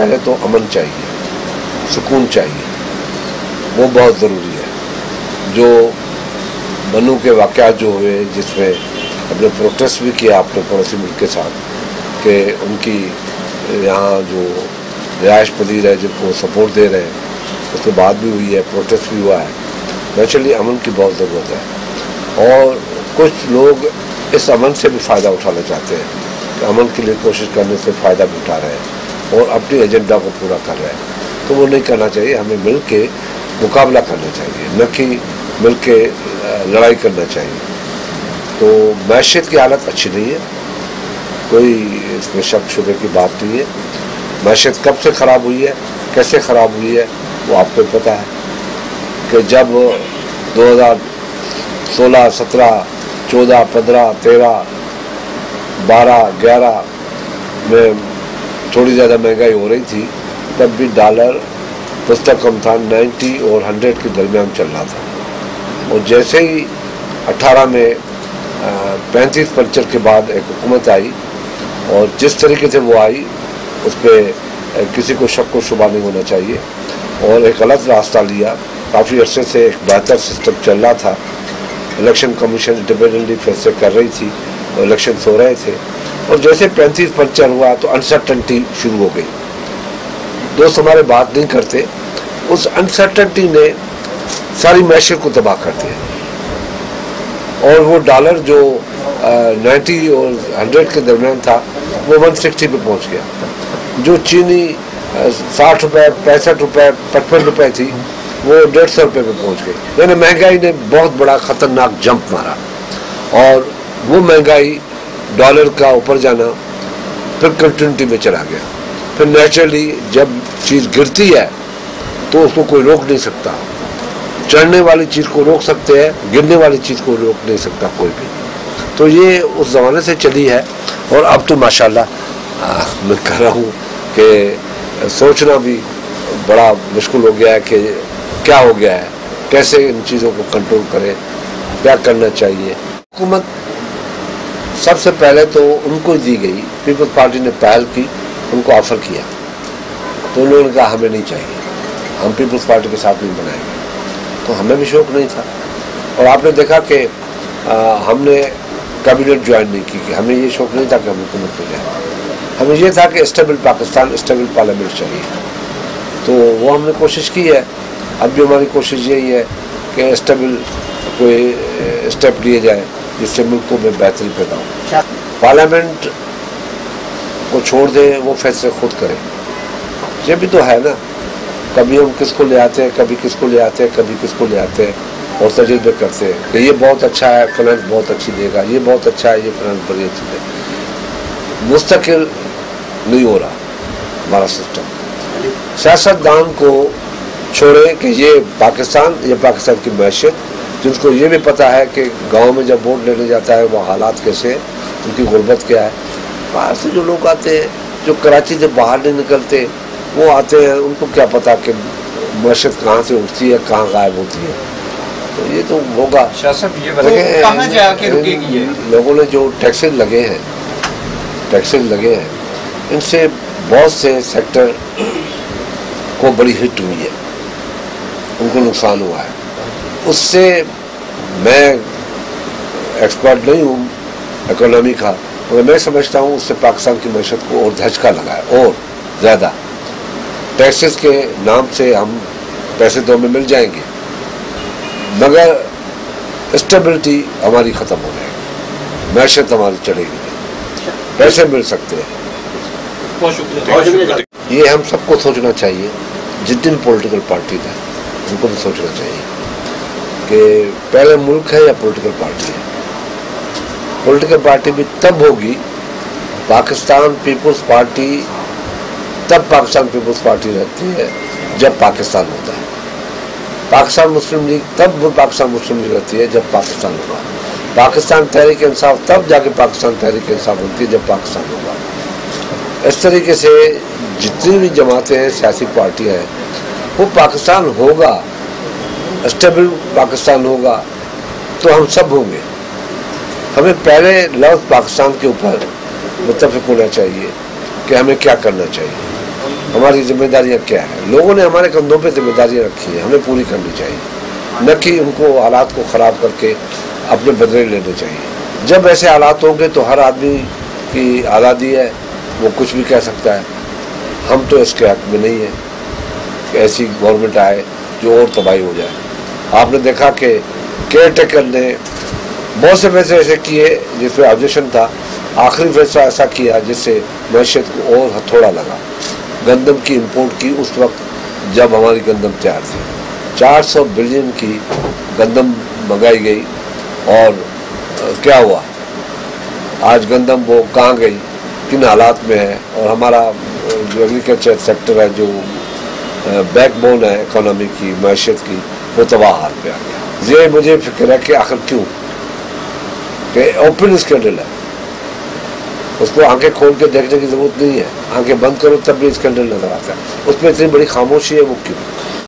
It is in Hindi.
पहले तो अमन चाहिए, सुकून चाहिए, वो बहुत ज़रूरी है। जो बनू के वाक़यात जो हुए, जिसमें अपने प्रोटेस्ट भी किया अपने पड़ोसी मुल्क के साथ कि उनकी यहाँ जो रिहाइश पजीर है जिनको सपोर्ट दे रहे हैं, उसके बाद भी हुई है, प्रोटेस्ट भी हुआ है। नेचुरली अमन की बहुत ज़रूरत है और कुछ लोग इस अमन से भी फ़ायदा उठाना चाहते हैं कि अमन के लिए कोशिश करने से फ़ायदा भी उठा रहे हैं और अपनी एजेंडा को पूरा कर रहे हैं। तो वो नहीं करना चाहिए, हमें मिल के मुकाबला करना चाहिए, न कि मिल के लड़ाई करना चाहिए। तो मैशत की हालत अच्छी नहीं है, कोई इसमें शक शुबे की बात नहीं है। मैशत कब से ख़राब हुई है, कैसे ख़राब हुई है, वो आपको पता है कि जब 2016, 17, 14, 15, 13, 12, 11 में थोड़ी ज़्यादा महंगाई हो रही थी, तब भी डॉलर पुस्तक कम था, 90 और 100 के दरमियान चल रहा था। और जैसे ही 18 में 35-45 के बाद एक हुकूमत आई और जिस तरीके से वो आई उस पर किसी को शक व शुबा नहीं होना चाहिए और एक गलत रास्ता लिया। काफ़ी अरसे से एक बेहतर सिस्टम चल रहा था, इलेक्शन कमीशन इंडिपेंडेंटली फैसले कर रही थी और इलेक्शन हो रहे थे और जैसे 35-45 हुआ तो अनसर्टनटी शुरू हो गई। दोस्त हमारे बात नहीं करते, उस अनसर्टनटी ने सारी मैशर को तबाह कर दिया और वो डॉलर जो 90 और 100 के दरमियान था वो 160 पे पहुंच गया। जो चीनी 60 रुपये, 65 रुपये, 55 रुपये थी वो 150 रुपये पे पहुंच गई। यानी महंगाई ने बहुत बड़ा ख़तरनाक जंप मारा और वो महंगाई डॉलर का ऊपर जाना फिर कंटिन्यूटी में चला गया। फिर नेचुरली जब चीज़ गिरती है तो उसको कोई रोक नहीं सकता। चढ़ने वाली चीज़ को रोक सकते हैं, गिरने वाली चीज़ को रोक नहीं सकता कोई भी। तो ये उस ज़माने से चली है और अब तो माशाल्लाह मैं कह रहा हूँ कि सोचना भी बड़ा मुश्किल हो गया है कि क्या हो गया है, कैसे इन चीज़ों को कंट्रोल करें, क्या करना चाहिए। हुकूमत सबसे पहले तो उनको ही दी गई, पीपल्स पार्टी ने पहल की, उनको ऑफ़र किया तो उन्होंने कहा हमें नहीं चाहिए, हम पीपल्स पार्टी के साथ नहीं बनाएंगे। तो हमें भी शौक नहीं था और आपने देखा कि हमने कैबिनेट ज्वाइन नहीं की कि हमें ये शौक नहीं था कि हम हुकूमत में जाए। हमें ये था कि स्टेबल पाकिस्तान, स्टेबल पार्लियामेंट चाहिए। तो वो हमने कोशिश की है। अब भी हमारी कोशिश यही है कि स्टेबल कोई स्टेप लिए जाए जिससे मुल्कों में बेहतरी पैदा हो। पार्लियामेंट को छोड़ दें, वो फैसले खुद करें। ये भी तो है ना, कभी हम किसको ले आते हैं, कभी किसको ले आते हैं, कभी किसको ले आते हैं और तजुर्बे करते हैं कि ये बहुत अच्छा है, फाइनेंस बहुत अच्छी देगा, ये बहुत अच्छा है, ये फाइनेंस बड़ी अच्छी देगा। मुस्तकिल नहीं हो रहा हमारा सिस्टम। सियासतदान को छोड़े कि ये पाकिस्तान की मैशत, जिनको ये भी पता है कि गांव में जब वोट लेने जाता है वो हालात कैसे हैं, उनकी गुर्बत क्या है। बाहर से जो लोग आते हैं, जो कराची से बाहर नहीं निकलते, वो आते हैं, उनको क्या पता कि मैशत कहाँ से उठती है, कहाँ गायब होती है। तो ये तो होगा। कहाँ जाके रुकेगी ये? लोगों ने जो टैक्सेस लगे हैं, इनसे बहुत से सेक्टर को बड़ी हिट हुई है, उनको नुकसान हुआ है। उससे मैं एक्सपर्ट नहीं हूँ इकोनॉमी का, मगर मैं समझता हूँ उससे पाकिस्तान की मैशत को और धचका लगा है और ज़्यादा। टैक्सेस के नाम से हम पैसे तो हमें मिल जाएंगे मगर स्टेबिलिटी हमारी ख़त्म हो जाएगी, मैशत हमारी चढ़ेगी नहीं। पैसे मिल सकते हैं, ये हम सबको सोचना चाहिए। जितनी पॉलिटिकल पार्टी है उनको भी सोचना चाहिए कि पहले मुल्क है या पॉलिटिकल पार्टी है। पॉलिटिकल पार्टी भी तब होगी पाकिस्तान पीपल्स पार्टी, तब पाकिस्तान पीपल्स पार्टी रहती है जब पाकिस्तान होता है। पाकिस्तान मुस्लिम लीग तब वो पाकिस्तान मुस्लिम लीग रहती है जब पाकिस्तान होगा। पाकिस्तान तहरीक इंसाफ तब जाके पाकिस्तान तहरीक इंसाफ बनती है जब पाकिस्तान होगा। इस तरीके से जितनी भी जमातें हैं, सियासी पार्टियां हैं, वो पाकिस्तान होगा, स्टेबल पाकिस्तान होगा तो हम सब होंगे। हमें पहले लफ्ज़ पाकिस्तान के ऊपर मुत्तफ़िक़ होना चाहिए कि हमें क्या करना चाहिए। हमारी जिम्मेदारियां क्या है। लोगों ने हमारे कंधों पे जिम्मेदारियां रखी हैं, हमें पूरी करनी चाहिए, न कि उनको हालात को ख़राब करके अपने बदले लेने चाहिए। जब ऐसे हालात होंगे तो हर आदमी की आज़ादी है, वो कुछ भी कह सकता है। हम तो इसके हक में नहीं है कि ऐसी गवर्नमेंट आए जो और तबाही हो जाए। आपने देखा कि केयर टेकर ने बहुत से फैसले ऐसे किए जिस पर ऑब्जेक्शन था, आखिरी फैसला ऐसा किया जिससे मैशत को और हथौड़ा लगा। गंदम की इंपोर्ट की उस वक्त जब हमारी गंदम तैयार थी, 400 बिलियन की गंदम मंगाई गई और क्या हुआ, आज गंदम वो कहाँ गई, किन हालात में है। और हमारा जो एग्रीकल्चर सेक्टर है, जो बैकबोन है इकोनॉमी की, मैशत की, वो तबाह हाल पे आ गया। ये मुझे फिक्र है कि आखिर क्यों, कि ओपन स्कैंडल है, उसको आंखें खोल के देखने की जरूरत नहीं है। आंखें बंद करो तब भी स्कैंडल नजर आता है। उसमें इतनी बड़ी खामोशी है, वो क्यों?